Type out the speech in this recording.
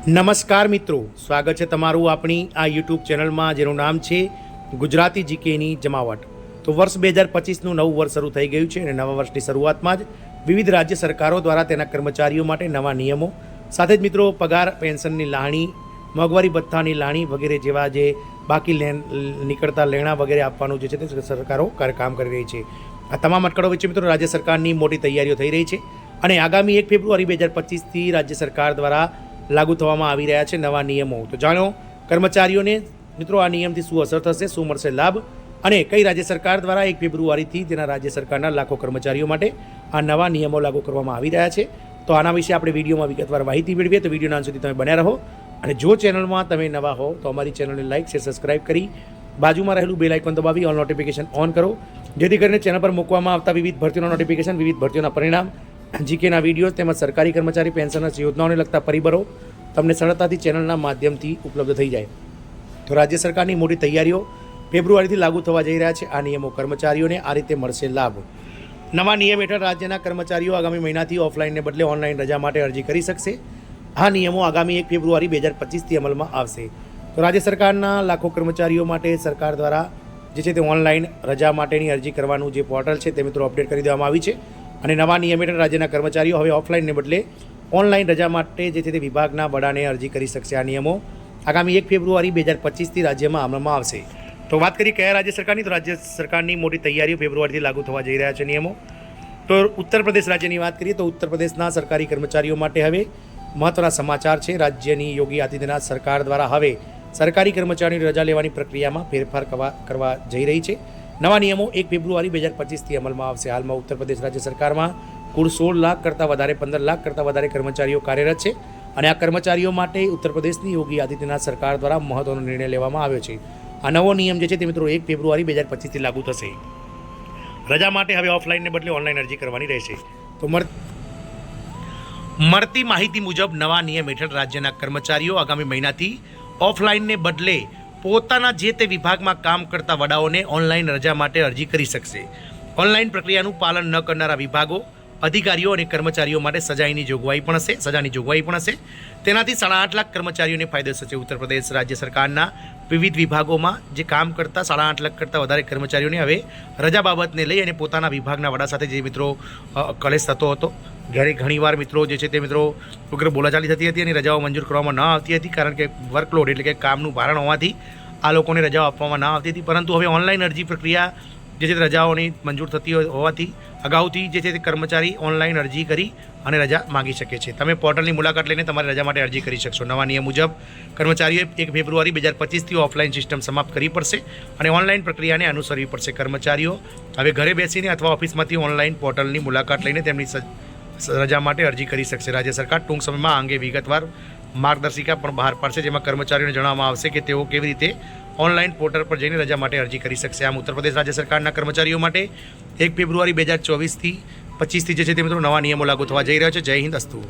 નમસ્કાર મિત્રો, સ્વાગત છે તમારું આપણી આ યુટ્યુબ ચેનલમાં જેનું નામ છે ગુજરાતી જીકેની જમાવટ। તો વર્ષ 2025નું નવું વર્ષ શરૂ થઈ ગયું છે અને નવા વર્ષની શરૂઆતમાં જ વિવિધ રાજ્ય સરકારો દ્વારા તેના કર્મચારીઓ માટે નવા નિયમો સાથે જ મિત્રો પગાર પેન્શનની લાણી, મોંઘવારી ભથ્થાની લાણી વગેરે જેવા જે બાકી નીકળતા લેણા વગેરે આપવાનું જે છે તે સરકારો કામ કરી રહી છે। આ તમામ અટકળો વચ્ચે મિત્રો રાજ્ય સરકારની મોટી તૈયારીઓ થઈ રહી છે અને આગામી 1 ફેબ્રુઆરી 2025થી રાજ્ય સરકાર દ્વારા લાગુ થવામાં આવી રહ્યા છે નવા નિયમો। તો જાણો કર્મચારીઓને મિત્રો આ નિયમથી શું અસર થશે, શું મળશે લાભ અને કઈ રાજ્ય સરકાર દ્વારા 1 ફેબ્રુઆરીથી તેના રાજ્ય સરકારના લાખો કર્મચારીઓ માટે આ નવા નિયમો લાગુ કરવામાં આવી રહ્યા છે। તો આના વિશે આપણે વિડીયોમાં વિગતવાર માહિતી મેળવીએ। તો વિડીયોના અંત સુધી તમે બન્યા રહો અને જો ચેનલમાં તમે નવા હો તો અમારી ચેનલને લાઇક, શેર, સબસ્ક્રાઇબ કરી બાજુમાં રહેલું બેલ આઇકન દબાવી ઓલ નોટિફિકેશન ઓન કરો, જેથી કરીને ચેનલ પર મૂકવામાં આવતા વિવિધ ભરતીઓના નોટિફિકેશન, વિવિધ ભરતીઓના પરિણામ, જીકેના વિડીયો તેમજ સરકારી કર્મચારી પેન્શનર્સ યોજનાઓને લગતા પરિબળો તમને સરળતાથી ચેનલના માધ્યમથી ઉપલબ્ધ થઈ જાય। તો રાજ્ય સરકારની મોટી તૈયારીઓ ફેબ્રુઆરીથી લાગુ થવા જઈ રહ્યા છે। આ નિયમો કર્મચારીઓને આ રીતે મળશે લાભ। નવા નિયમ હેઠળ રાજ્યના કર્મચારીઓ આગામી મહિનાથી ઓફલાઈનને બદલે ઓનલાઈન રજા માટે અરજી કરી શકશે। આ નિયમો આગામી 1 ફેબ્રુઆરી 2025થી અમલમાં આવશે। તો રાજ્ય સરકારના લાખો કર્મચારીઓ માટે સરકાર દ્વારા જે છે તે ઓનલાઈન રજા માટેની અરજી કરવાનું જે પોર્ટલ છે તે મિત્રો અપડેટ કરી દેવામાં આવી છે અને નવા નિયમ હેઠળ રાજ્યના કર્મચારીઓ હવે ઓફલાઈનને બદલે ઓનલાઈન રજા માટે જે છે તે વિભાગના વડાને અરજી કરી શકશે। આ નિયમો આગામી 1 ફેબ્રુઆરી 2025થી રાજ્યમાં અમલમાં આવશે। તો વાત કરીએ કયા રાજ્ય સરકારની, તો રાજ્ય સરકારની મોટી તૈયારીઓ ફેબ્રુઆરીથી લાગુ થવા જઈ રહ્યા છે નિયમો। તો ઉત્તર પ્રદેશ રાજ્યની વાત કરીએ તો ઉત્તર પ્રદેશના સરકારી કર્મચારીઓ માટે હવે મહત્વના સમાચાર છે। રાજ્યની યોગી આદિત્યનાથ સરકાર દ્વારા હવે સરકારી કર્મચારીઓની રજા લેવાની પ્રક્રિયામાં ફેરફાર કરવા જઈ રહી છે। નવા નિયમો 1 ફેબ્રુઆરી 2025થી અમલમાં આવશે। હાલમાં ઉત્તર પ્રદેશ રાજ્ય સરકારમાં કુલ 16 લાખ કરતાં વધારે 15 લાખ કરતાં વધારે કર્મચારીઓ કાર્યરત છે અને આ કર્મચારીઓ માટે ઉત્તર પ્રદેશની યોગી આદિત્યનાથ સરકાર દ્વારા મહત્વનો નિર્ણય લેવામાં આવ્યો છે। આ નવો નિયમ જે છે તે મિત્રો 1 ફેબ્રુઆરી 2025થી લાગુ થશે। રજા માટે હવે ઓફલાઈનને બદલે ઓનલાઈન અરજી કરવાની રહેશે। તો મળતી માહિતી મુજબ નવા નિયમ હેઠળ રાજ્યના કર્મચારીઓ આગામી મહિનાથી ઓફલાઈનને બદલે પોતાના જે તે વિભાગમાં કામ કરતા વડાઓને ઓનલાઈન રજા માટે અરજી કરી શકશે। ઓનલાઈન પ્રક્રિયાનું પાલન ન કરનારા વિભાગો, અધિકારીઓ અને કર્મચારીઓ માટે સજાની જોગવાઈ પણ હશે। તેનાથી 8.5 લાખ કર્મચારીઓને ફાયદો થશે। ઉત્તર પ્રદેશ રાજ્ય સરકારના વિવિધ વિભાગોમાં જે કામ કરતા 8.5 લાખ કરતાં વધારે કર્મચારીઓને હવે રજા બાબતને લઈ અને પોતાના વિભાગના વડા સાથે જે મિત્રો કલેશ થતો હતો, ઘણીવાર મિત્રો જે છે તે મિત્રો ઉગ્ર બોલાચાલી થતી હતી અને રજાઓ મંજૂર કરવામાં ન આવતી હતી, કારણ કે વર્કલોડ એટલે કે કામનું ભારણ હોવાથી આ લોકોને રજાઓ આપવામાં ન આવતી હતી। પરંતુ હવે ઓનલાઈન અરજી પ્રક્રિયા જે છે તે રજાઓની મંજૂર થતી હોવાથી અગાઉથી જે છે તે કર્મચારી ઓનલાઈન અરજી કરી અને રજા માગી શકે છે। તમે પોર્ટલની મુલાકાત લઈને તમારી રજા માટે અરજી કરી શકશો। નવા નિયમ મુજબ કર્મચારીઓએ 1 ફેબ્રુઆરી 2025થી ઓફલાઈન સિસ્ટમ સમાપ્ત કરવી પડશે અને ઓનલાઈન પ્રક્રિયાને અનુસરવી પડશે। કર્મચારીઓ હવે ઘરે બેસીને અથવા ઓફિસમાંથી ઓનલાઈન પોર્ટલની મુલાકાત લઈને તેમની રજા માટે અરજી કરી શકશે। રાજ્ય સરકાર ટૂંક સમયમાં આ અંગે વિગતવાર માર્ગદર્શિકા પણ બહાર પાડશે, જેમાં કર્મચારીઓને જણાવવામાં આવશે કે તેઓ કેવી રીતે ઓનલાઈન પોર્ટલ પર જઈને રજા માટે અરજી કરી શકશે। આમ ઉત્તર પ્રદેશ રાજ્ય સરકારના કર્મચારીઓ માટે 1 ફેબ્રુઆરી 2024થી 25થી જે છે તે મિત્રો નવા નિયમો લાગુ થવા જઈ રહ્યા છે। જય હિન્દ, અસ્તુ।